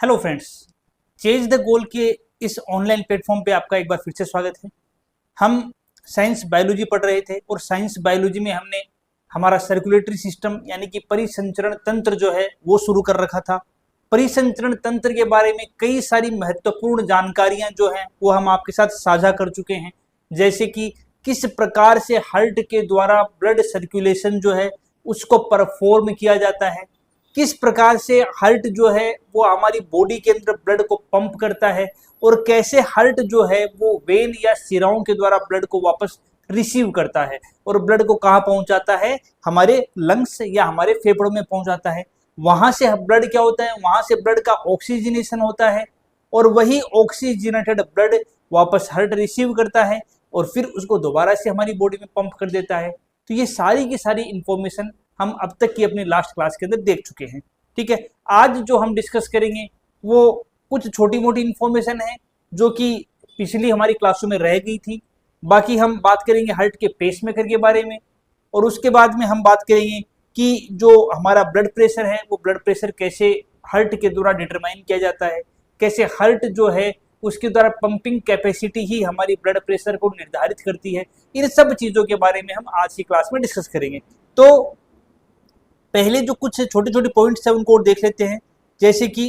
Hello friends, chase the goal के इस online platform पे आपका एक बार फिर से स्वागत है। हम साइंस बायोलॉजी पढ़ रहे थे और साइंस बायोलॉजी में हमने हमारा सर्कुलेटरी सिस्टम यानी कि परिसंचरण तंत्र जो है वो शुरू कर रखा था। परिसंचरण तंत्र के बारे में कई सारी महत्वपूर्ण जानकारियां जो हैं वो हम आपके साथ साझा कर चुके हैं, जैसे कि किस प्रकार से हार्ट के द्वारा ब्लड सर्कुलेशन जो है उसको परफॉर्म किया जाता है, किस प्रकार से हार्ट जो है वो हमारी बॉडी के अंदर ब्लड को पंप करता है और कैसे हार्ट जो है वो वेन या शिराओं के द्वारा ब्लड को वापस रिसीव करता है और ब्लड को कहाँ पहुंचाता है, हमारे लंग्स या हमारे फेफड़ों में पहुंचाता है। वहां से ब्लड क्या होता है, वहां से ब्लड का ऑक्सीजनेशन होता है और वही ऑक्सीजनेटेड ब्लड वापस हार्ट रिसीव करता है और फिर उसको दोबारा से हमारी बॉडी में पंप कर देता है। तो ये सारी की सारी इंफॉर्मेशन हम अब तक की अपनी लास्ट क्लास के अंदर देख चुके हैं। ठीक है, आज जो हम डिस्कस करेंगे वो कुछ छोटी मोटी इंफॉर्मेशन है जो कि पिछली हमारी क्लासों में रह गई थी। बाकी हम बात करेंगे हार्ट के पेसमेकर के बारे में और उसके बाद में हम बात करेंगे कि जो हमारा ब्लड प्रेशर है वो ब्लड प्रेशर कैसे हार्ट के द्वारा डिटरमाइन किया जाता है, कैसे हार्ट जो है उसके द्वारा पंपिंग कैपेसिटी ही हमारी ब्लड प्रेशर को निर्धारित करती है। इन सब चीज़ों के बारे में हम आज की क्लास में डिस्कस करेंगे। तो पहले जो कुछ छोटे छोटे पॉइंट्स हैं उनको और देख लेते हैं। जैसे कि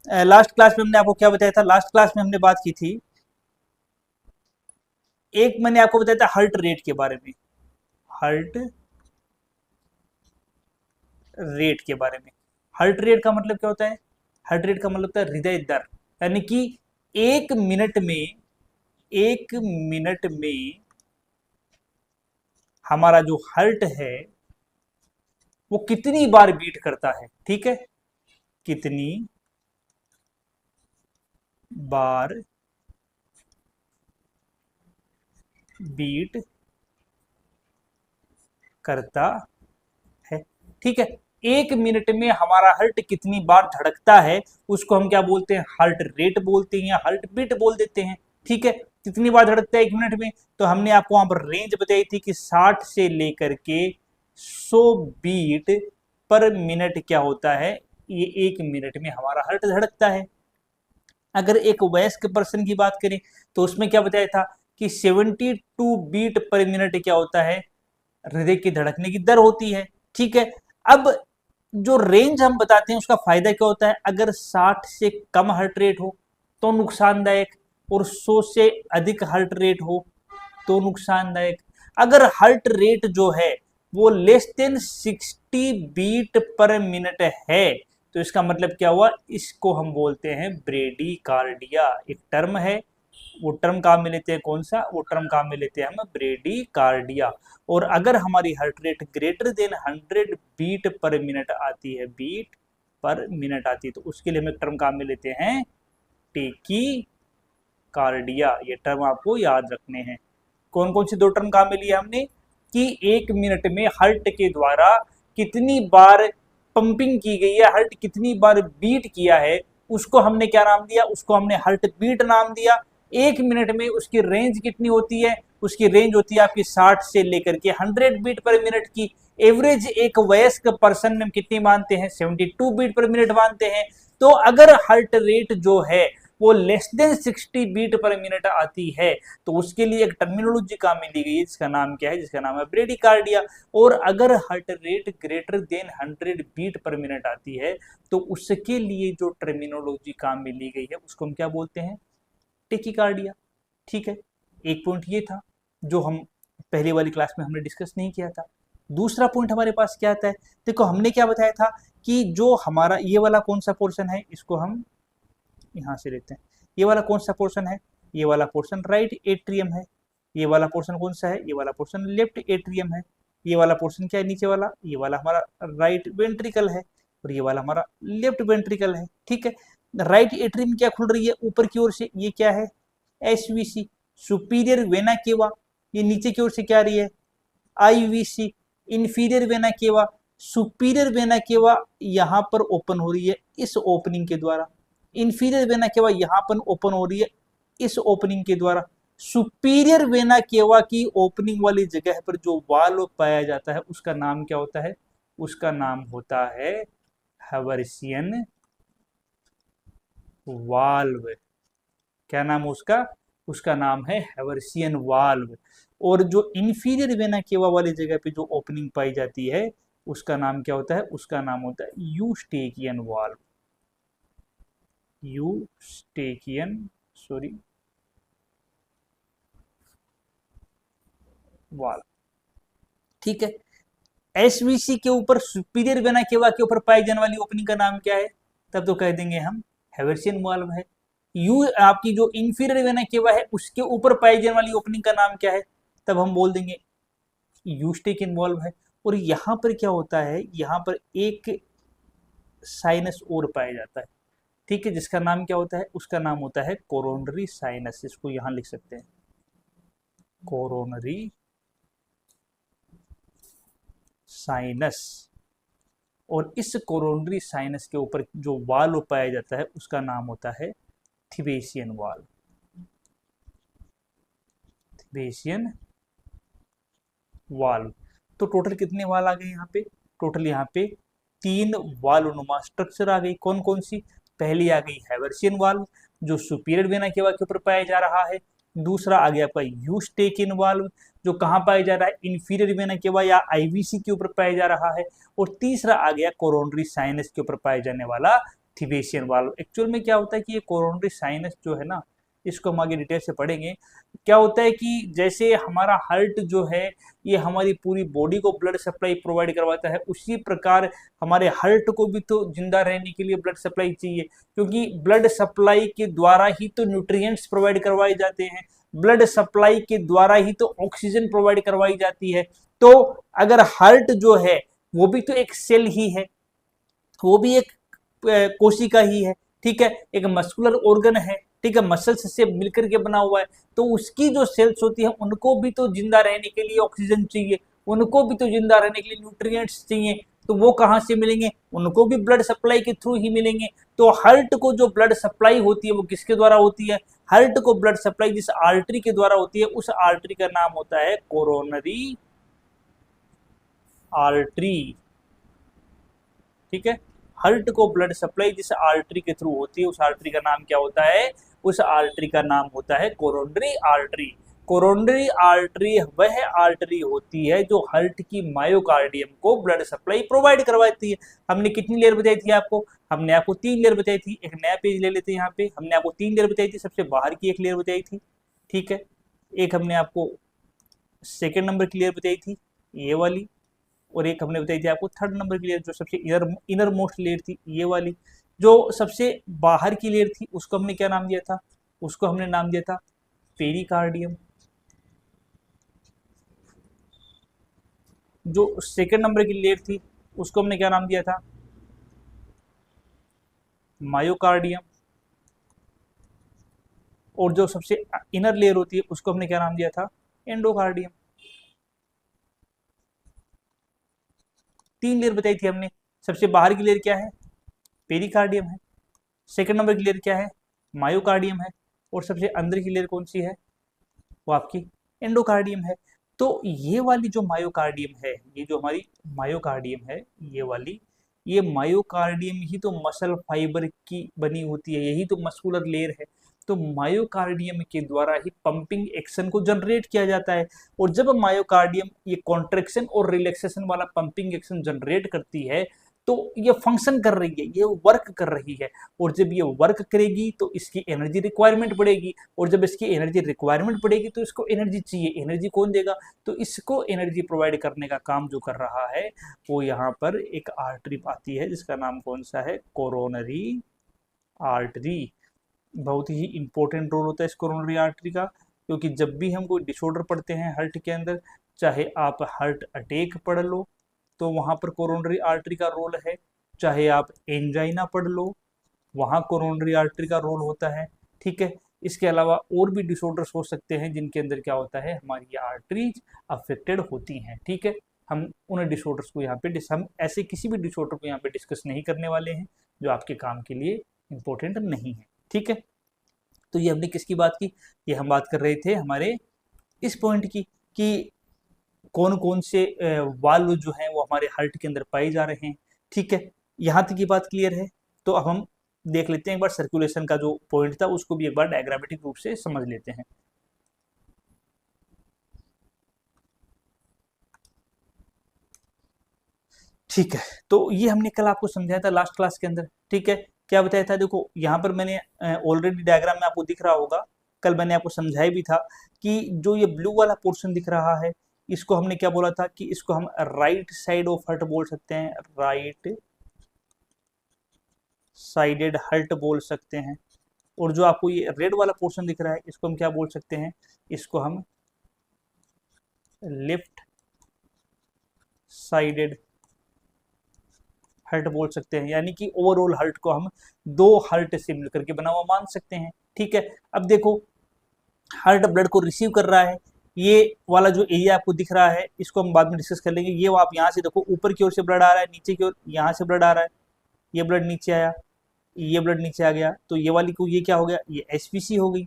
लास्ट क्लास में हमने आपको क्या बताया था, लास्ट क्लास में हमने बात की थी, एक मैंने आपको बताया था हार्ट रेट के बारे में, हार्ट रेट के बारे में। हार्ट रेट का मतलब क्या होता है, हार्ट रेट का मतलब होता है हृदय दर, यानी कि एक मिनट में, एक मिनट में हमारा जो हार्ट है वो कितनी बार बीट करता है। ठीक है, कितनी बार बीट करता है। ठीक है, एक मिनट में हमारा हार्ट कितनी बार धड़कता है उसको हम क्या बोलते हैं, हार्ट रेट बोलते हैं या हार्ट बीट बोल देते हैं। ठीक है, कितनी बार धड़कता है एक मिनट में, तो हमने आपको वहां पर रेंज बताई थी कि 60 से लेकर के 100 बीट पर मिनट क्या होता है, ये एक मिनट में हमारा हार्ट धड़कता है। अगर एक वयस्क पर्सन की बात करें तो उसमें क्या बताया था कि 72 बीट पर मिनट क्या होता है, हृदय की धड़कने की दर होती है। ठीक है, अब जो रेंज हम बताते हैं उसका फायदा क्या होता है, अगर 60 से कम हार्ट रेट हो तो नुकसानदायक और 100 से अधिक हार्ट रेट हो तो नुकसानदायक। अगर हार्ट रेट जो है वो less than 60 beat per minute है तो इसका मतलब क्या हुआ, इसको हम बोलते हैं ब्रेडीकार्डिया। एक टर्म है, वो टर्म काम में लेते हैं, कौन सा, वो टर्म काम में लेते हैं हम ब्रेडीकार्डिया। और अगर हमारी heart rate greater than 100 beat per minute आती है, बीट पर मिनट आती है, तो उसके लिए हम एक टर्म काम में लेते हैं टेकी कार्डिया। ये टर्म आपको याद रखने हैं। कौन कौन से दो टर्म काम में लिए हमने, कि एक मिनट में हार्ट के द्वारा कितनी बार पंपिंग की गई है, हार्ट कितनी बार बीट किया है, उसको हमने क्या नाम दिया, उसको हमने हार्ट बीट नाम दिया। एक मिनट में उसकी रेंज कितनी होती है, उसकी रेंज होती है आपकी 60 से लेकर के 100 बीट पर मिनट की। एवरेज एक वयस्क पर्सन में कितनी मानते हैं, 72 बीट पर मिनट मानते हैं। तो अगर हार्ट रेट जो है वो less than 60 beat per minute आती है तो उसके लिए एक टर्मिनोलॉजी काम में ली गई है जिसका नाम क्या है, जिसका नाम है ब्रेडीकार्डिया। और अगर heart rate greater than 100 beat per minute आती है तो उसके लिए जो टर्मिनोलॉजी काम में ली गई है उसको हम क्या बोलते हैं, टेकीकार्डिया। ठीक है, एक पॉइंट ये था जो हम पहले वाली क्लास में हमने डिस्कस नहीं किया था। दूसरा पॉइंट हमारे पास क्या आता है, देखो हमने क्या बताया था कि जो हमारा ये वाला कौन सा पोर्शन है, इसको हम यहाँ से लेते हैं, ये वाला कौन सा पोर्शन है, ये वाला पोर्शन राइट एट्रियम है। ये वाला पोर्शन कौन सा है, ये वाला पोर्शन लेफ्ट एट्रियम है। ये वाला पोर्शन क्या है नीचे वाला, ये वाला हमारा राइट वेंट्रिकल है और ये वाला हमारा लेफ्ट वेंट्रिकल है। ठीक है, राइट एट्रियम क्या खुल रही है ऊपर की ओर से, ये क्या है, एसवीसी सुपीरियर वेना केवा। ये नीचे की ओर से क्या आ रही है, IVC inferior vena cava. Superior vena cava यहाँ पर ओपन हो रही है इस ओपनिंग के द्वारा, इंफीरियर वेना केवा यहाँ पर ओपन हो रही है इस ओपनिंग के द्वारा। सुपीरियर वेना केवा की ओपनिंग वाली जगह पर जो वाल्व पाया जाता है उसका नाम क्या होता है, उसका नाम होता है हवर्सियन वाल्व। क्या नाम है उसका? उसका नाम है हैवर्सियन वाल्व। और जो इंफीरियर वेना केवा वाली जगह पे जो ओपनिंग पाई जाती है उसका नाम क्या होता है? उसका नाम होता है Eustachian valve. Eustachian, sorry, valve. ठीक है। एसवीसी के ऊपर, सुपीरियर वेना केवा के ऊपर पाई जाने वाली ओपनिंग का नाम क्या है? तब तो कह देंगे हम हैवर्सियन वाल्व है। यू आपकी जो इंफीरियर वेना केवा है उसके ऊपर पाई जाने वाली ओपनिंग का नाम क्या है? तब हम बोल देंगे यूस्टेक इन्वॉल्व है। और यहां पर क्या होता है? यहां पर एक साइनस और पाया जाता है, ठीक है, जिसका नाम क्या होता है? उसका नाम होता है कोरोनरी साइनस। इसको यहां लिख सकते हैं, कोरोनरी साइनस। और इस कोरोनरी साइनस के ऊपर जो वाल्व पाया जाता है उसका नाम होता है थिबेसियन वाल्व। थिबेसियन वाल्व। तो टोटल कितने वाल आ गए यहाँ पे? टोटल यहाँ पे 3 वाल्वनुमा स्ट्रक्चर आ गई। कौन कौन सी? पहली आ गई हैवर्सियन वाल्व जो सुपीरियर वेना केवा के ऊपर पाया जा रहा है। दूसरा आ गया आपका यूस्टेकियन वाल्व जो कहाँ पाया जा रहा है? इंफीरियर वेना केवा या आईवीसी के ऊपर पाया जा रहा है। और तीसरा आ गया कोरोनरी साइनस के ऊपर पाया जाने वाला थिबेसियन वाल्व। एक्चुअल में क्या होता है कि ये कोरोनरी साइनस जो है ना, इसको हम आगे डिटेल से पढ़ेंगे। क्या होता है कि जैसे हमारा हार्ट जो है ये हमारी पूरी बॉडी को ब्लड सप्लाई प्रोवाइड करवाता है, उसी प्रकार हमारे हार्ट को भी तो जिंदा रहने के लिए ब्लड सप्लाई चाहिए, क्योंकि ब्लड सप्लाई के द्वारा ही तो न्यूट्रिएंट्स प्रोवाइड करवाए जाते हैं, ब्लड सप्लाई के द्वारा ही तो ऑक्सीजन प्रोवाइड करवाई जाती है। तो अगर हार्ट जो है वो भी तो एक सेल ही है, वो भी एक कोशिका ही है, ठीक है, एक मस्कुलर ऑर्गन है, ठीक है, मसल्स से मिलकर के बना हुआ है। तो उसकी जो सेल्स होती है उनको भी तो जिंदा रहने के लिए ऑक्सीजन चाहिए, उनको भी तो जिंदा रहने के लिए न्यूट्रिएंट्स चाहिए। तो वो कहाँ से मिलेंगे? उनको भी ब्लड सप्लाई के थ्रू ही मिलेंगे। तो हार्ट को जो ब्लड सप्लाई होती है वो किसके द्वारा होती है? हार्ट को ब्लड सप्लाई जिस आर्टरी के द्वारा होती है उस आर्टरी का नाम होता है कोरोनरी आर्टरी। ठीक है, हार्ट को ब्लड सप्लाई जिस आर्टरी के थ्रू होती है उस आर्टरी का नाम क्या होता है? उस आर्टरी का नाम होता है कोरोनरी आर्टरी। कोरोनरी आर्टरी वह आर्टरी होती है जो हार्ट की मायोकार्डियम को ब्लड सप्लाई प्रोवाइड करवाती है। हमने कितनी लेयर बताई थी आपको? हमने आपको 3 लेयर बताई थी। एक नया पेज ले लेते हैं, यहाँ पे हमने आपको 3 लेयर बताई थी। सबसे बाहर की एक लेयर बताई थी, ठीक है, एक हमने आपको सेकेंड नंबर की लेयर बताई थी ये वाली, और एक हमने बताई थी आपको थर्ड नंबर की लेयर जो सबसे इनर मोस्ट लेयर थी ये वाली। जो सबसे बाहर की लेयर थी उसको हमने क्या नाम दिया था? उसको हमने नाम दिया था पेरिकार्डियम। जो सेकंड नंबर की लेयर थी उसको हमने क्या नाम दिया था? मायोकार्डियम। और जो सबसे इनर लेयर होती है उसको हमने क्या नाम दिया था? एंडोकार्डियम। 3 लेयर बताई थी हमने। सबसे बाहर की लेयर क्या है? पेरिकार्डियम है। सेकंड नंबर की लेयर क्या है? मायोकार्डियम है। और सबसे अंदर की लेयर कौन सी है? वो आपकी एंडोकार्डियम है। तो ये वाली जो मायोकार्डियम है, ये जो हमारी मायोकार्डियम है ये वाली, ये मायोकार्डियम ही तो मसल फाइबर की बनी होती है, यही तो मस्कुलर लेयर है। तो मायोकार्डियम के द्वारा ही पंपिंग एक्शन को जनरेट किया जाता है। और जब मायोकार्डियम ये कॉन्ट्रेक्शन और रिलैक्सेशन वाला पंपिंग एक्शन जनरेट करती है तो ये फंक्शन कर रही है, ये वर्क कर रही है। और जब ये वर्क करेगी तो इसकी एनर्जी रिक्वायरमेंट बढ़ेगी, और जब इसकी एनर्जी रिक्वायरमेंट बढ़ेगी तो इसको एनर्जी चाहिए। एनर्जी कौन देगा? तो इसको एनर्जी प्रोवाइड करने का काम जो कर रहा है वो यहाँ पर एक आर्टरी आती है जिसका नाम कौन सा है? Coronary artery. बहुत ही इंपॉर्टेंट रोल होता है इस कोरोनरी आर्टरी का, क्योंकि जब भी हम कोई डिसऑर्डर पढ़ते हैं हार्ट के अंदर, चाहे आप हार्ट अटैक पढ़ लो तो वहाँ पर कोरोनरी आर्टरी का रोल है, चाहे आप एंजाइना पढ़ लो वहाँ कोरोनरी आर्टरी का रोल होता है, ठीक है। इसके अलावा और भी डिसऑर्डर्स हो सकते हैं जिनके अंदर क्या होता है, हमारी आर्टरीज अफेक्टेड होती हैं, ठीक है। हम उन डिसऑर्डर्स को यहाँ पे हम ऐसे किसी भी डिसऑर्डर को यहाँ पे डिस्कस नहीं करने वाले हैं जो आपके काम के लिए इम्पोर्टेंट नहीं है, ठीक है। तो ये हमने किसकी बात की? ये हम बात कर रहे थे हमारे इस पॉइंट की कि कौन कौन से वाल्व जो हैं वो हमारे हार्ट के अंदर पाए जा रहे हैं, ठीक है। यहाँ तक की बात क्लियर है। तो अब हम देख लेते हैं एक बार सर्कुलेशन का जो पॉइंट था उसको भी एक बार डायग्रामेटिक रूप से समझ लेते हैं। ठीक है, तो ये हमने कल आपको समझाया था लास्ट क्लास के अंदर। ठीक है, क्या बताया था, देखो यहाँ पर मैंने ऑलरेडी डायग्राम में आपको दिख रहा होगा, कल मैंने आपको समझाया भी था कि जो ये ब्लू वाला पोर्शन दिख रहा है इसको हमने क्या बोला था कि इसको हम राइट साइड ऑफ हर्ट बोल सकते हैं, राइट साइडेड हर्ट बोल सकते हैं। और जो आपको ये रेड वाला पोर्शन दिख रहा है इसको हम क्या बोल सकते हैं, इसको हम लेफ्ट साइडेड हर्ट बोल सकते हैं, यानी कि ओवरऑल हर्ट को हम दो हर्ट से मिलकर के बना हुआ मान सकते हैं। ठीक है, अब देखो हर्ट ब्लड को रिसीव कर रहा है, ये वाला जो एरिया आपको दिख रहा है इसको हम बाद में डिस्कस कर लेंगे। ये आप यहाँ से देखो ऊपर की ओर से ब्लड आ रहा है, नीचे की ओर यहाँ से ब्लड आ रहा है, ये ब्लड नीचे आया, ये ब्लड नीचे आ गया, तो ये वाली को ये क्या हो गया, ये एसपीसी हो गई।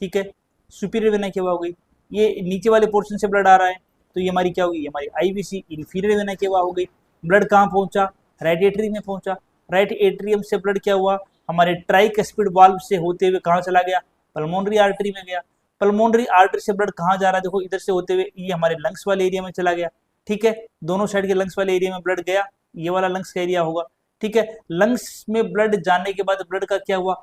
ठीक है, सुपीरियर वेना केवा हो गई। ये नीचे वाले पोर्शन से ब्लड आ रहा है तो ये हमारी क्या होगी, ये हमारी आईवीसी इंफीरियर वेना केवा हो गई। ब्लड कहाँ पहुंचा, राइट एट्रियम में पहुंचा। राइट एट्रियम से ब्लड क्या हुआ, हमारे ट्राइकस्पिड वाल्व से होते हुए कहाँ चला गया, पल्मोनरी आर्टरी में गया। पल्मोनरी आर्टरी से ब्लड कहाँ जा रहा है, देखो इधर से होते हुए ये हमारे लंग्स वाले एरिया में चला गया। ठीक है, दोनों साइड के लंग्स वाले एरिया में ब्लड गया, ये वाला लंग्स का एरिया होगा। ठीक है, लंग्स में ब्लड जाने के बाद ब्लड का क्या हुआ,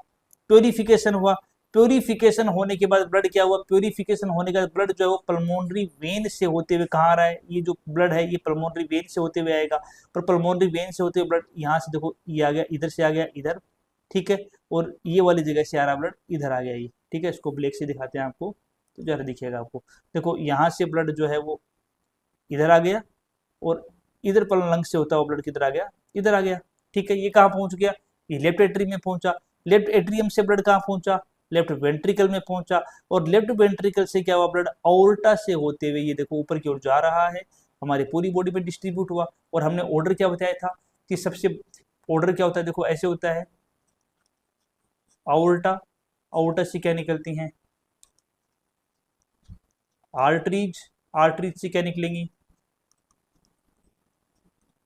प्योरिफिकेशन हुआ। प्योरिफिकेशन होने के बाद ब्लड क्या हुआ, प्योरिफिकेशन होने के बाद ब्लड जो है वो पल्मोनरी वेन से होते हुए कहाँ आ रहा है, ये जो ब्लड है ये पल्मोनरी वेन से होते हुए आएगा। और पल्मोनरी वेन से होते हुए ब्लड यहाँ से देखो ये आ गया, इधर से आ गया इधर। ठीक है, और ये वाली जगह से आ रहा ब्लड इधर आ गया ये। ठीक है, इसको ब्लैक से दिखाते हैं आपको तो जरा दिखेगा आपको। देखो यहाँ से ब्लड जो है वो इधर आ गया और इधर पर लंग से होता हुआ ब्लड किधर आ गया, इधर आ गया। ठीक है, ये कहाँ पहुंच गया, ये लेफ्ट एट्रियम में पहुंचा। लेफ्ट एट्रियम से ब्लड कहाँ पहुंचा, लेफ्ट वेंट्रिकल में पहुंचा। और लेफ्ट वेंट्रिकल से क्या हुआ, ब्लड ऑर्टा से होते हुए ये देखो ऊपर की ओर जा रहा है, हमारी पूरी बॉडी में डिस्ट्रीब्यूट हुआ। और हमने ऑर्डर क्या बताया था कि सबसे ऑर्डर क्या होता है, देखो ऐसे होता है, आउल्टा, आउल्टा से क्या निकलती हैं आर्टरीज, आर्टरीज से क्या निकलेंगी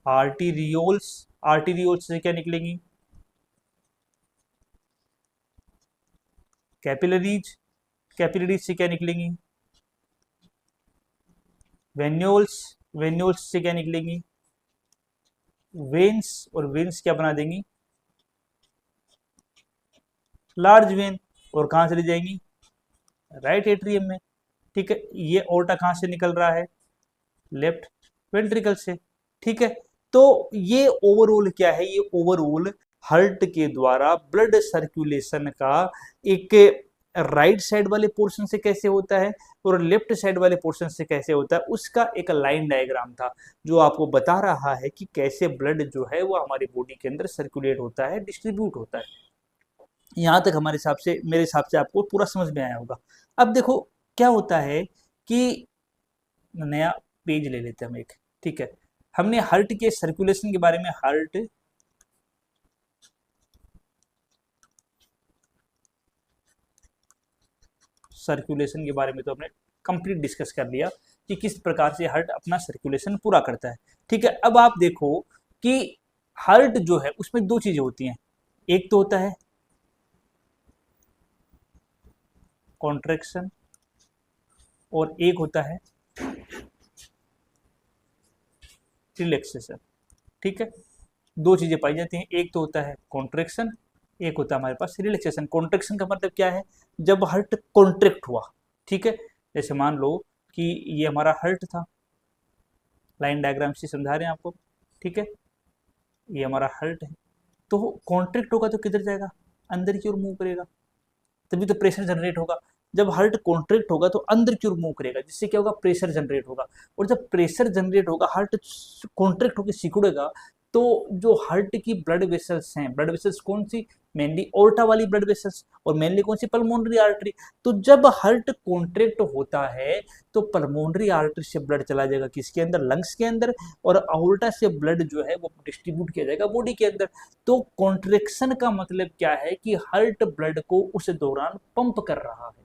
आर्टीरियोल्स, आर्टीरियोल्स से क्या निकलेंगी कैपिलरीज, कैपिलरीज से क्या निकलेंगी वेन्यूल्स, वेन्यूल्स से क्या निकलेंगी वेन्स, और वेन्स क्या बना देंगी लार्ज वेन। और कहाँ चली जाएंगी, राइट एट्रियम में। ठीक है, ये ओर्टा कहाँ से निकल रहा है, लेफ्ट वेंट्रिकल से। ठीक है, तो ये ओवरऑल क्या है, ये ओवरऑल हार्ट के द्वारा ब्लड सर्कुलेशन का एक राइट साइड वाले पोर्शन से कैसे होता है और लेफ्ट साइड वाले पोर्शन से कैसे होता है उसका एक लाइन डायग्राम था जो आपको बता रहा है कि कैसे ब्लड जो है वो हमारी बॉडी के अंदर सर्कुलेट होता है, डिस्ट्रीब्यूट होता है। यहाँ तक हमारे हिसाब से, मेरे हिसाब से आपको पूरा समझ में आया होगा। अब देखो क्या होता है कि नया पेज ले लेते हैं हम एक। ठीक है, हमने हार्ट के सर्कुलेशन के बारे में, हार्ट सर्कुलेशन के बारे में तो हमने कंप्लीट डिस्कस कर लिया कि किस प्रकार से हार्ट अपना सर्कुलेशन पूरा करता है। ठीक है, अब आप देखो कि हार्ट जो है उसमें दो चीजें होती हैं, एक तो होता है कॉन्ट्रैक्शन और एक होता है रिलैक्सेशन। ठीक है, दो चीजें पाई जाती हैं, एक तो होता है कॉन्ट्रैक्शन, एक होता है हमारे पास रिलैक्सेशन। कॉन्ट्रैक्शन का मतलब क्या है, जब हार्ट कॉन्ट्रैक्ट हुआ। ठीक है, जैसे मान लो कि ये हमारा हार्ट था, लाइन डायग्राम से समझा रहे हैं आपको। ठीक है, ये हमारा हार्ट है, तो कॉन्ट्रैक्ट होगा तो किधर जाएगा, अंदर की ओर मूव करेगा, तभी तो प्रेशर जनरेट होगा। जब हार्ट कॉन्ट्रैक्ट होगा तो अंदर की ओर मूव करेगा, जिससे क्या होगा, प्रेशर जनरेट होगा। और जब प्रेशर जनरेट होगा, हार्ट कॉन्ट्रैक्ट होकर सिकुड़ेगा, तो जो हार्ट की ब्लड वेसल्स हैं, ब्लड वेसल्स कौन सी, मेनली ओर्टा वाली ब्लड वेसल्स, और मेनली कौन सी, पल्मोनरी आर्टरी। तो जब हार्ट कॉन्ट्रैक्ट होता है तो पल्मोनरी आर्टरी से ब्लड चला जाएगा किसके अंदर, लंग्स के अंदर, और अओर्टा से ब्लड जो है वो डिस्ट्रीब्यूट किया जाएगा बॉडी के अंदर। तो कॉन्ट्रैक्शन का मतलब क्या है कि हार्ट ब्लड को उस दौरान पंप कर रहा है।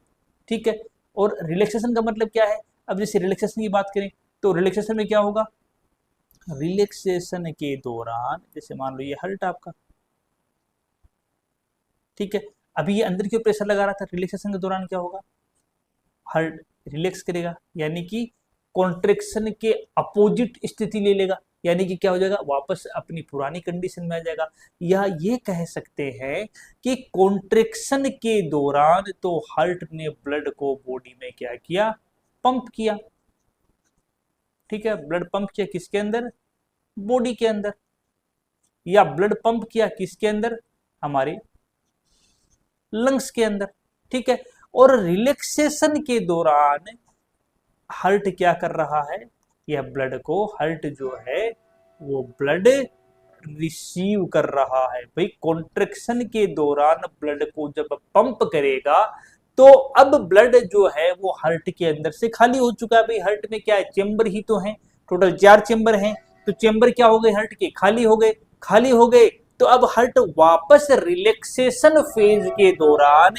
ठीक है, और रिलैक्सेशन का मतलब क्या है, अब जैसे रिलैक्सेशन की बात करें तो रिलैक्सेशन में क्या होगा, रिलैक्सेशन के दौरान जैसे मान लो ये हार्ट आपका, ठीक है। अभी ये अंदर की ओर प्रेशर लगा रहा था, रिलैक्सेशन के दौरान क्या होगा, हार्ट रिलैक्स करेगा, यानी कि कॉन्ट्रेक्शन के अपोजिट स्थिति ले लेगा, यानी कि क्या हो जाएगा, वापस अपनी पुरानी कंडीशन में आ जाएगा। या ये कह सकते हैं कि कॉन्ट्रेक्शन के दौरान तो हार्ट ने ब्लड को बॉडी में क्या किया, पंप किया। ठीक है, ब्लड पंप किया किसके अंदर, बॉडी के अंदर, या ब्लड पंप किया किसके अंदर, हमारे लंग्स के अंदर। ठीक है, और रिलैक्सेशन के दौरान हार्ट क्या कर रहा है, यह ब्लड को, हार्ट जो है वो ब्लड रिसीव कर रहा है। भाई कॉन्ट्रेक्शन के दौरान ब्लड को जब पंप करेगा तो अब ब्लड जो है वो हार्ट के अंदर से खाली हो चुका है। भाई हार्ट में क्या है, चेंबर ही तो है, टोटल 4 चेंबर हैं, तो चेंबर क्या हो गए हार्ट के, खाली हो गए, खाली हो गए। तो अब हार्ट वापस रिलैक्सेशन फेज के दौरान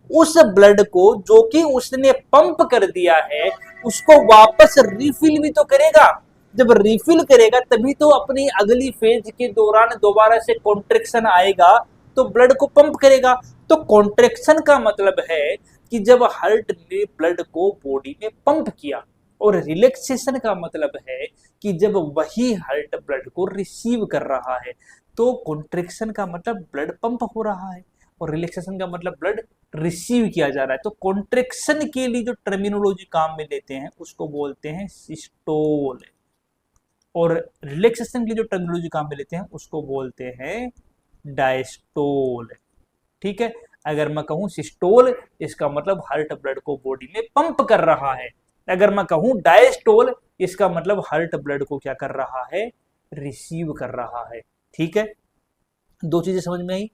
उस ब्लड को जो कि उसने पंप कर दिया है उसको वापस रिफिल भी तो करेगा। जब रिफिल करेगा तभी तो अपनी अगली फेज के दौरान दोबारा से कॉन्ट्रेक्शन आएगा तो ब्लड को पंप करेगा। तो कॉन्ट्रेक्शन का मतलब है कि जब हार्ट ने ब्लड को बॉडी में पंप किया, और रिलैक्सेशन का मतलब है कि जब वही हार्ट ब्लड को रिसीव कर रहा है। तो कॉन्ट्रेक्शन का मतलब ब्लड पंप हो रहा है और रिलैक्सेशन का मतलब ब्लड रिसीव किया जा रहा है। तो कॉन्ट्रेक्शन के लिए जो टर्मिनोलॉजी काम में लेते हैं उसको बोलते हैं सिस्टोल, और रिलैक्सेशन की जो टर्मिनोलॉजी काम में लेते हैं उसको बोलते हैं डायस्टोल। ठीक है, अगर मैं कहूं सिस्टोल इसका मतलब हार्ट ब्लड को बॉडी में पंप कर रहा है, अगर मैं कहूं डायस्टोल इसका मतलब हार्ट ब्लड को क्या कर रहा है, रिसीव कर रहा है। ठीक है, दो चीजें समझ में आई।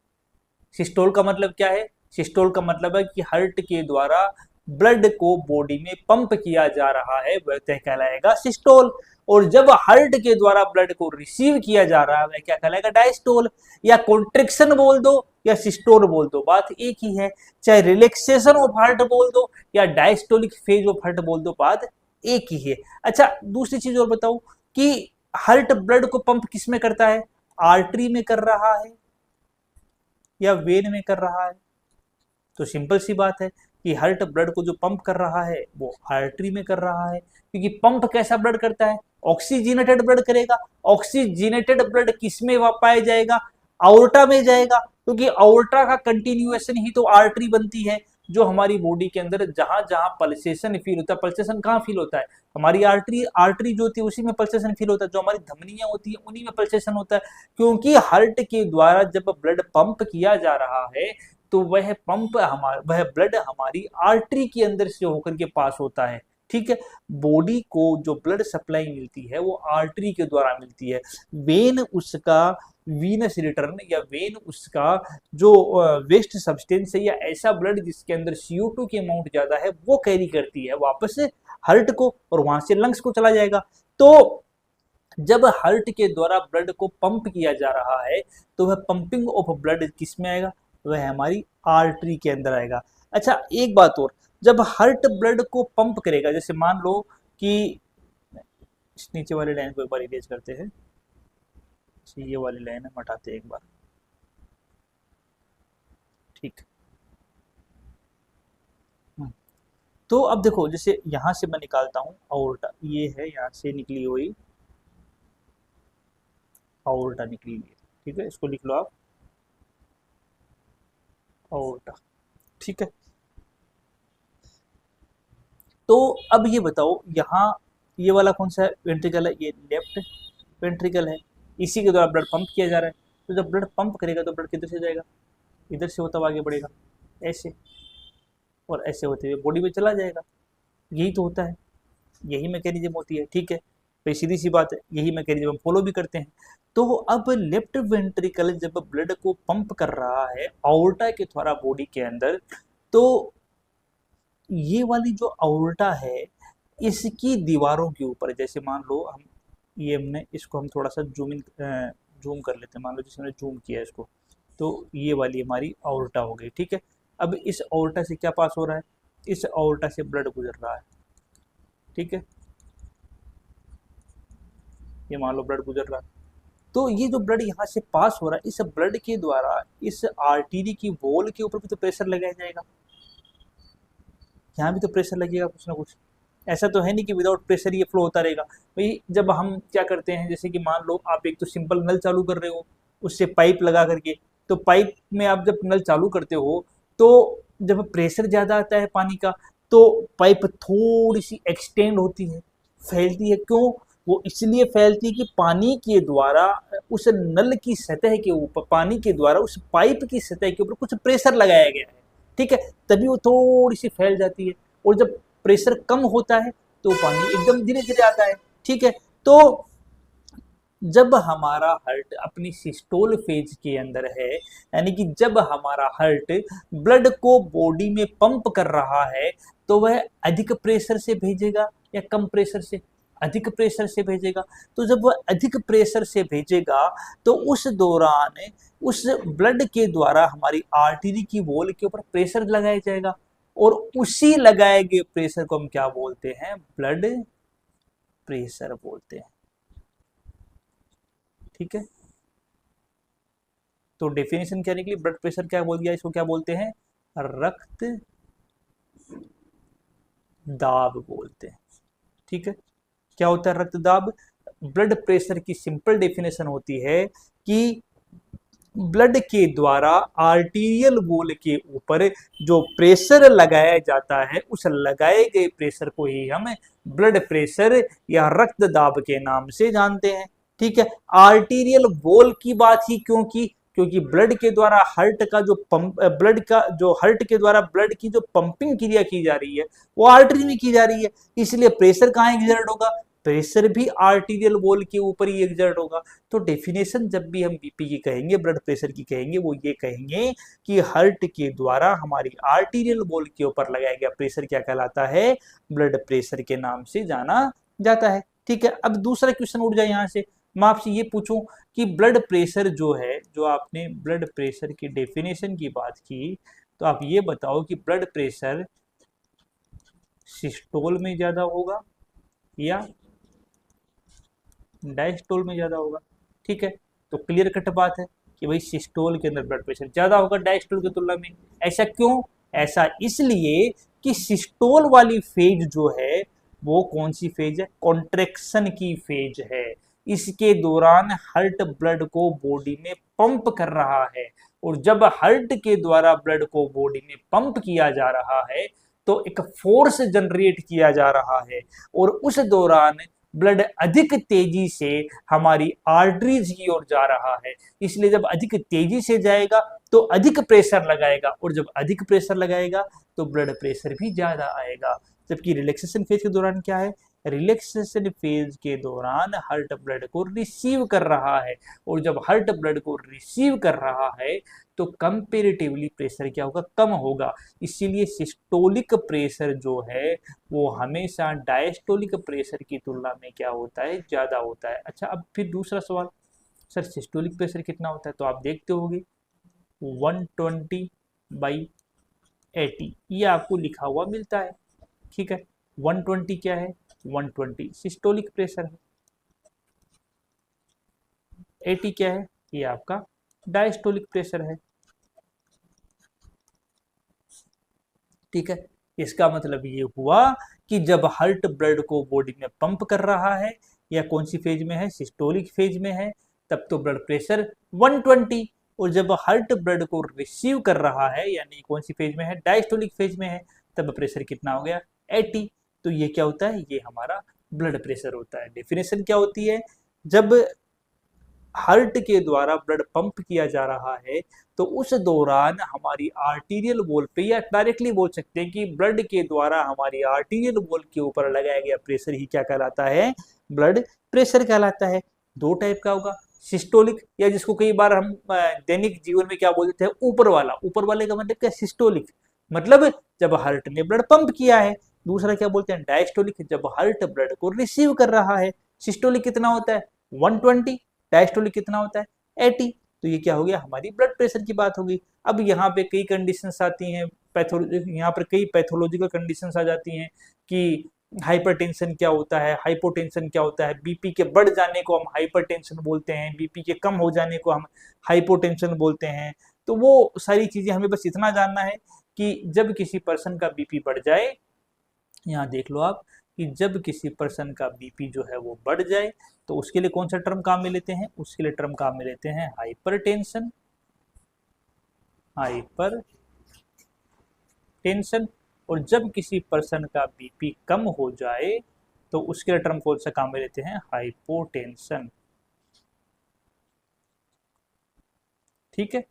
सिस्टोल का मतलब क्या है, सिस्टोल का मतलब है कि हार्ट के द्वारा ब्लड को बॉडी में पंप किया जा रहा है, वह कहलाएगा सिस्टोल। और जब हार्ट के द्वारा ब्लड को रिसीव किया जा रहा है वह क्या कहलाएगा, डायस्टोल। या कॉन्ट्रिक्शन बोल दो या सिस्टोल बोल दो, बात एक ही है। चाहे रिलैक्सेशन ऑफ हार्ट बोल दो या डायस्टोलिक फेज ऑफ हार्ट बोल दो, बात एक ही है। अच्छा, दूसरी चीज और बताओ कि हार्ट ब्लड को पंप किस में करता है, आर्टरी में कर रहा है या वेन में कर रहा है। तो सिंपल सी बात है कि हार्ट ब्लड को जो पंप कर रहा है वो आर्टरी में कर रहा है, क्योंकि पंप कैसा ब्लड करता है, ऑक्सीजनेटेड ब्लड करेगा। ऑक्सीजनेटेड ब्लड किस में पाया जाएगा, आउर्टा में जाएगा, क्योंकि आउर्टा का कंटिन्यूएशन ही तो आर्टरी बनती है, जो हमारी बॉडी के अंदर जहां जहां पल्सेशन फील होता है। पल्सेशन कहाँ फील होता है, हमारी आर्टरी, आर्टरी जो होती है उसी में पल्सेशन फील होता है, जो हमारी धमनियां होती है उन्हीं में पल्सेशन होता है। क्योंकि हार्ट के द्वारा जब ब्लड पंप किया जा रहा है तो वह पंप हमारा, वह ब्लड हमारी आर्टरी के अंदर से होकर के पास होता है। ठीक है, बॉडी को जो ब्लड सप्लाई मिलती है वो आर्टरी के द्वारा मिलती है। वेन उसका वीनस रिटर्न या वेन उसका जो वेस्ट सब्सटेंस है या ऐसा ब्लड जिसके अंदर CO2 की अमाउंट ज्यादा है वो कैरी करती है वापस से हार्ट को, और वहां से लंग्स को चला जाएगा। तो जब हार्ट के द्वारा ब्लड को पंप किया जा रहा है तो वह पंपिंग ऑफ ब्लड किस में आएगा, वह हमारी आर्टरी के अंदर आएगा। अच्छा, एक बात और, जब हार्ट ब्लड को पंप करेगा, जैसे मान लो कि इस नीचे वाली लाइन को एक बार इरेज करते हैं, ये वाली लाइन हम हटाते हैं एक बार। ठीक, तो अब देखो जैसे यहां से मैं निकालता हूं आउर्टा, ये है यहां से निकली हुई आउर्टा निकली हुई, ठीक है, इसको लिख लो आप आउर्टा। ठीक है, तो अब ये बताओ यहाँ ये वाला कौन सा वेंट्रिकल है, ये लेफ्ट वेंट्रिकल है, इसी के द्वारा ब्लड पंप किया जा रहा है। तो जब ब्लड पंप करेगा तो ब्लड किधर से जाएगा, इधर से होता हुआ आगे बढ़ेगा ऐसे, और ऐसे होते हुए बॉडी में चला जाएगा। यही तो होता है, यही मैकेनिज्म होती है। ठीक है, तो सीधी सी बात है, यही मैकेनिज्म हम फॉलो भी करते हैं। तो अब लेफ्ट वेंट्रिकल जब ब्लड को पंप कर रहा है आउर्टा के द्वारा बॉडी के अंदर, तो ये वाली जो आउर्टा है इसकी दीवारों के ऊपर, जैसे मान लो हम ये हमने इसको हम थोड़ा सा जूम कर लेते हैं, मान लो जैसे हमने जूम किया इसको, तो ये वाली हमारी आउर्टा हो गई। ठीक है, अब इस आउर्टा से क्या पास हो रहा है, इस आउर्टा से ब्लड गुजर रहा है। ठीक है, ये मान लो ब्लड गुजर रहा है, तो ये जो ब्लड यहाँ से पास हो रहा है, इस ब्लड के द्वारा इस आर्टरी की वॉल के ऊपर भी तो प्रेशर लगाया जाएगा, यहाँ भी तो प्रेशर लगेगा कुछ ना कुछ। ऐसा तो है नहीं कि विदाउट प्रेशर ये फ्लो होता रहेगा भाई। जब हम क्या करते हैं, जैसे कि मान लो आप एक तो सिंपल नल चालू कर रहे हो, उससे पाइप लगा करके, तो पाइप में आप जब नल चालू करते हो तो जब प्रेशर ज़्यादा आता है पानी का, तो पाइप थोड़ी सी एक्सटेंड होती है, फैलती है। क्यों? वो इसलिए फैलती है कि पानी के द्वारा उस नल की सतह के ऊपर, पानी के द्वारा उस पाइप की सतह के ऊपर कुछ प्रेशर लगाया गया है, ठीक है, तभी वो थोड़ी सी फैल जाती है। और जब प्रेशर कम होता है तो पानी एकदम धीरे धीरे आता है, ठीक है। तो जब हमारा हार्ट अपनी सिस्टोल फेज के अंदर है, यानी कि जब हमारा हार्ट ब्लड को बॉडी में पंप कर रहा है, तो वह अधिक प्रेशर से भेजेगा या कम प्रेशर से? अधिक प्रेशर से भेजेगा। तो जब वह अधिक प्रेशर से भेजेगा तो उस दौरान उस ब्लड के द्वारा हमारी आर्टरी की वॉल के ऊपर प्रेशर लगाया जाएगा, और उसी लगाए गए प्रेशर को हम क्या बोलते हैं? ब्लड प्रेशर बोलते हैं, ठीक है। तो डेफिनेशन क्या निकली? ब्लड प्रेशर क्या बोल दिया, इसको क्या बोलते हैं? रक्त दाब बोलते हैं, ठीक है। क्या होता है रक्त दाब? ब्लड प्रेशर की सिंपल डेफिनेशन होती है कि ब्लड के द्वारा आर्टीरियल वॉल के ऊपर जो प्रेशर लगाया जाता है, उस लगाए गए प्रेशर को ही हम ब्लड प्रेशर या रक्त दाब के नाम से जानते हैं, ठीक है। आर्टीरियल वॉल की बात ही क्यों की? क्योंकि ब्लड के द्वारा हार्ट का जो पंप, ब्लड का जो हार्ट के द्वारा ब्लड की जो पंपिंग क्रिया की जा रही है वो आर्टरी में की जा रही है, इसलिए प्रेशर कहाँ एग्जर्ट होगा? प्रेशर भी आर्टीरियल वॉल के ऊपर ही एग्जर्ट होगा। तो डेफिनेशन जब भी हम बीपी की कहेंगे, ब्लड प्रेशर की कहेंगे, वो ये कहेंगे कि हार्ट के द्वारा हमारी आर्टीरियल वॉल के ऊपर लगाया गया प्रेशर क्या कहलाता है? ब्लड प्रेशर के नाम से जाना जाता है, ठीक है। अब दूसरा क्वेश्चन उठ जाए यहाँ से, मैं आपसे ये पूछूं कि ब्लड प्रेशर जो है, जो आपने ब्लड प्रेशर की डेफिनेशन की बात की, तो आप ये बताओ कि ब्लड प्रेशर सिस्टोल में ज्यादा होगा या डायस्टोल में ज्यादा होगा? ठीक है, तो क्लियर कट बात है कि भाई सिस्टोल के अंदर ब्लड प्रेशर ज्यादा होगा डायस्टोल की तुलना में। ऐसा क्यों? ऐसा इसलिए कि सिस्टोल वाली फेज जो है वो कौन सी फेज है? कॉन्ट्रेक्शन की फेज है। इसके दौरान हार्ट ब्लड को बॉडी में पंप कर रहा है, और जब हार्ट के द्वारा ब्लड को बॉडी में पंप किया जा रहा है तो एक फोर्स जनरेट किया जा रहा है, और उस दौरान ब्लड अधिक तेजी से हमारी आर्टरीज की ओर जा रहा है। इसलिए जब अधिक तेजी से जाएगा तो अधिक प्रेशर लगाएगा, और जब अधिक प्रेशर लगाएगा तो ब्लड प्रेशर भी ज्यादा आएगा। जबकि रिलैक्सेशन फेज के दौरान क्या है? रिलैक्सेशन फेज के दौरान हार्ट ब्लड को रिसीव कर रहा है, और जब हार्ट ब्लड को रिसीव कर रहा है तो कंपेरेटिवली प्रेशर क्या होगा? कम होगा। इसीलिए सिस्टोलिक प्रेशर जो है वो हमेशा डायस्टोलिक प्रेशर की तुलना में क्या होता है? ज्यादा होता है। अच्छा, अब फिर दूसरा सवाल, सर सिस्टोलिक प्रेशर कितना होता है? तो आप देखते होंगे 120/80 ये आपको लिखा हुआ मिलता है, ठीक है। 120 क्या है? 120 सिस्टोलिक प्रेशर है। 80 क्या है? ये आपका डायस्टोलिक प्रेशर है, ठीक है। इसका मतलब ये हुआ कि जब हार्ट ब्लड को बॉडी में पंप कर रहा है, या कौन सी फेज में है? सिस्टोलिक फेज में है, तब तो ब्लड प्रेशर 120, और जब हार्ट ब्लड को रिसीव कर रहा है, यानी कौन सी फेज में है? डायस्टोलिक फेज में है, तब प्रेशर कितना हो गया? 80। तो ये क्या होता है? ये हमारा ब्लड प्रेशर होता है। डेफिनेशन क्या होती है? जब हार्ट के द्वारा ब्लड पंप किया जा रहा है तो उस दौरान हमारी आर्टीरियल वॉल पे, या डायरेक्टली बोल सकते हैं कि ब्लड के द्वारा हमारी आर्टीरियल वॉल के ऊपर लगाया गया प्रेशर ही क्या कहलाता है? ब्लड प्रेशर कहलाता है। दो टाइप का होगा, सिस्टोलिक, या जिसको कई बार हम दैनिक जीवन में क्या बोलते हैं? ऊपर वाला। ऊपर वाले का मतलब क्या? सिस्टोलिक, मतलब जब हार्ट ने ब्लड पंप किया है। दूसरा क्या बोलते हैं? डायस्टोलिक, जब हार्ट ब्लड को रिसीव कर रहा है। सिस्टोलिक कितना होता है? 120, डायस्टोलिक कितना होता है? 80। तो ये क्या हो गया? हमारी ब्लड प्रेशर की बात होगी। अब यहाँ पे कई कंडीशंस आती हैं, यहाँ पर कई पैथोलॉजिकल कंडीशंस आ जाती हैं कि हाइपरटेंशन क्या होता है, हाइपोटेंशन क्या होता है, बीपी के बढ़ जाने को हम हाइपरटेंशन बोलते हैं, बीपी के कम हो जाने को हम हाइपोटेंशन बोलते हैं। तो वो सारी चीजें हमें बस इतना जानना है कि जब किसी पर्सन का बीपी बढ़ जाए, यहाँ देख लो आप कि जब किसी पर्सन का बीपी जो है वो बढ़ जाए तो उसके लिए कौन सा टर्म काम में लेते हैं, उसके लिए टर्म काम में लेते हैं हाइपरटेंशन, हाइपरटेंशन। और जब किसी पर्सन का बीपी कम हो जाए तो उसके लिए टर्म कौन सा काम में लेते हैं, हाइपोटेंशन। ठीक है,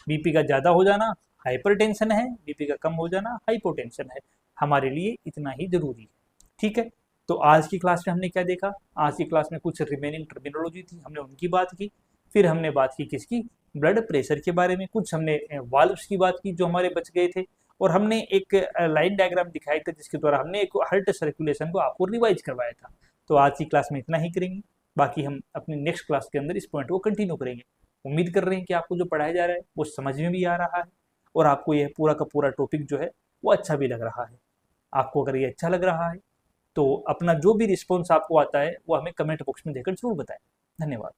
बीपी का ज्यादा हो जाना हाइपरटेंशन है, बीपी का कम हो जाना हाइपोटेंशन है। हमारे लिए इतना ही जरूरी है। ठीक है, तो आज की क्लास में हमने क्या देखा, आज की क्लास में कुछ रिमेनिंग टर्मिनोलॉजी थी, हमने उनकी बात की। फिर हमने बात की किसकी, ब्लड प्रेशर के बारे में, कुछ हमने वाल्व्स की बात की जो हमारे बच गए थे, और हमने एक लाइन डायग्राम दिखाया था जिसके द्वारा हमने एक हार्ट सर्कुलेशन को आपको रिवाइज करवाया था। तो आज की क्लास में इतना ही करेंगे, बाकी हम अपनी नेक्स्ट क्लास के अंदर इस पॉइंट को कंटिन्यू करेंगे। उम्मीद कर रहे हैं कि आपको जो पढ़ाया जा रहा है वो समझ में भी आ रहा है और आपको यह पूरा का पूरा टॉपिक जो है वो अच्छा भी लग रहा है। आपको अगर ये अच्छा लग रहा है तो अपना जो भी रिस्पॉन्स आपको आता है वो हमें कमेंट बॉक्स में देकर जरूर बताएं। धन्यवाद।